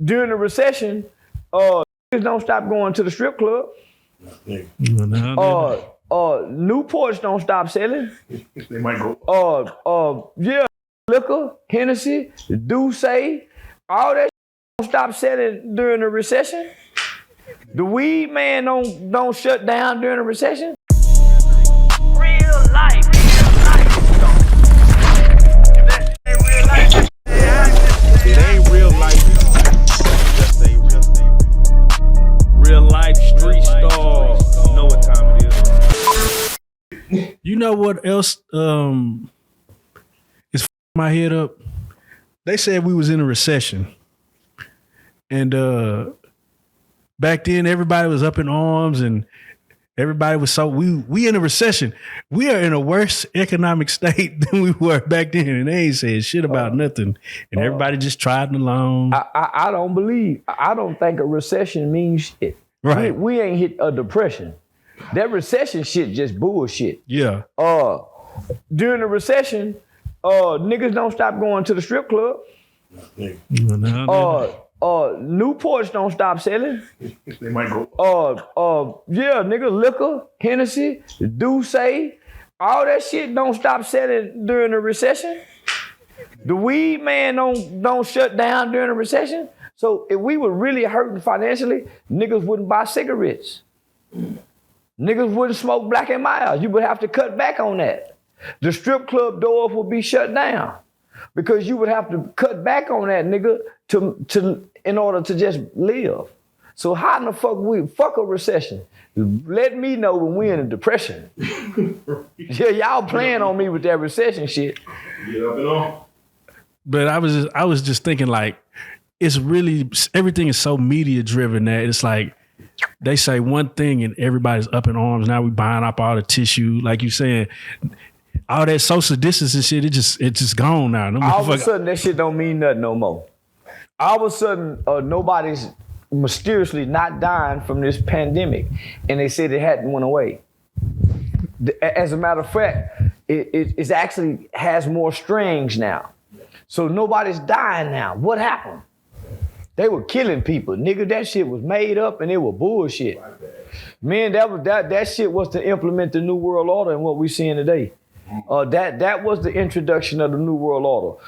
during the recession, niggas don't stop going to the strip club. Newports don't stop selling. They might go. Liquor, Hennessy, Douce, all that don't stop selling during the recession. The weed man don't shut down during the recession. Real life. It ain't real life. Just a real life street stars. You know what time it is. You know what else is my head up? They said we was in a recession. And back then everybody was up in arms and everybody was we in a recession. We are in a worse economic state than we were back then. And they ain't saying shit about nothing. And everybody just trotting along. I don't think a recession means shit. Right. We ain't hit a depression. That recession shit just bullshit. Yeah. During the recession, niggas don't stop going to the strip club. Newports don't stop selling. They might go. Liquor, Hennessy, Douce, all that shit don't stop selling during the recession. The weed man don't shut down during the recession. So if we were really hurting financially, niggas wouldn't buy cigarettes. Niggas wouldn't smoke Black and Mild. You would have to cut back on that. The strip club doors would be shut down because you would have to cut back on that, nigga, in order to just live. So how in the fuck a recession? Let me know when we're in a depression. Yeah, y'all playing on me with that recession shit. Yeah, but I was just thinking like, it's really, everything is so media driven that it's like, they say one thing and everybody's up in arms. Now we buying up all the tissue. Like you saying, all that social distancing shit, it's just gone now. No all of a sudden, that shit don't mean nothing no more. All of a sudden, nobody's mysteriously not dying from this pandemic. And they said it hadn't went away. As a matter of fact, it actually has more strings now. So nobody's dying now. What happened? They were killing people. Nigga, that shit was made up and it was bullshit. Man, that shit was to implement the New World Order and what we're seeing today. That was the introduction of the New World Order.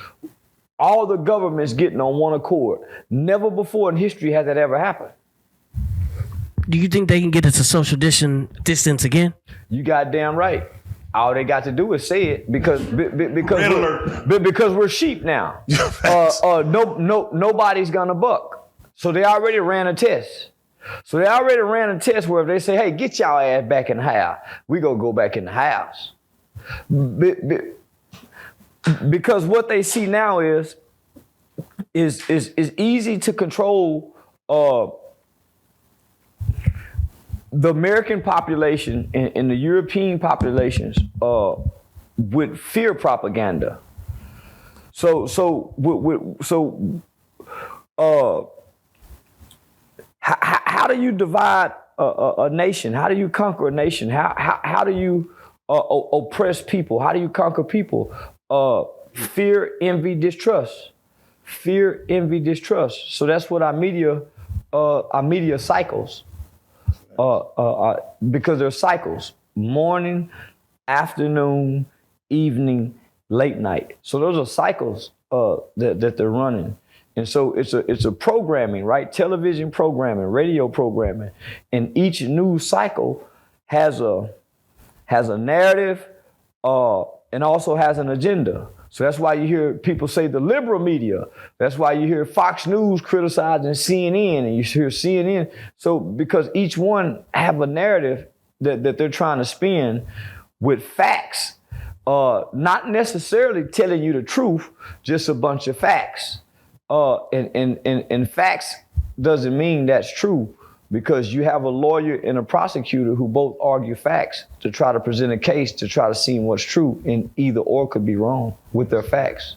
All the governments getting on one accord. Never before in history has that ever happened. Do you think they can get it to social distance again? You goddamn right. All they got to do is say it because we're sheep now. Nobody's gonna buck. So they already ran a test. Where if they say, hey, get y'all ass back in the house, we gonna go back in the house. Because what they see now is easy to control the American population and the European populations with fear propaganda. So how do you divide a nation? How do you conquer a nation? How do you oppress people? How do you conquer people? Fear, envy, distrust. Fear, envy, distrust. So that's what our media cycles. Because they're cycles: morning, afternoon, evening, late night. So those are cycles that they're running, and so it's a programming, right? Television programming, radio programming, and each news cycle has a narrative and also has an agenda. So that's why you hear people say the liberal media. That's why you hear Fox News criticizing CNN, and you hear CNN. So because each one have a narrative that they're trying to spin with facts, not necessarily telling you the truth, just a bunch of facts. And facts doesn't mean that's true, because you have a lawyer and a prosecutor who both argue facts to try to present a case to try to see what's true, and either or could be wrong with their facts.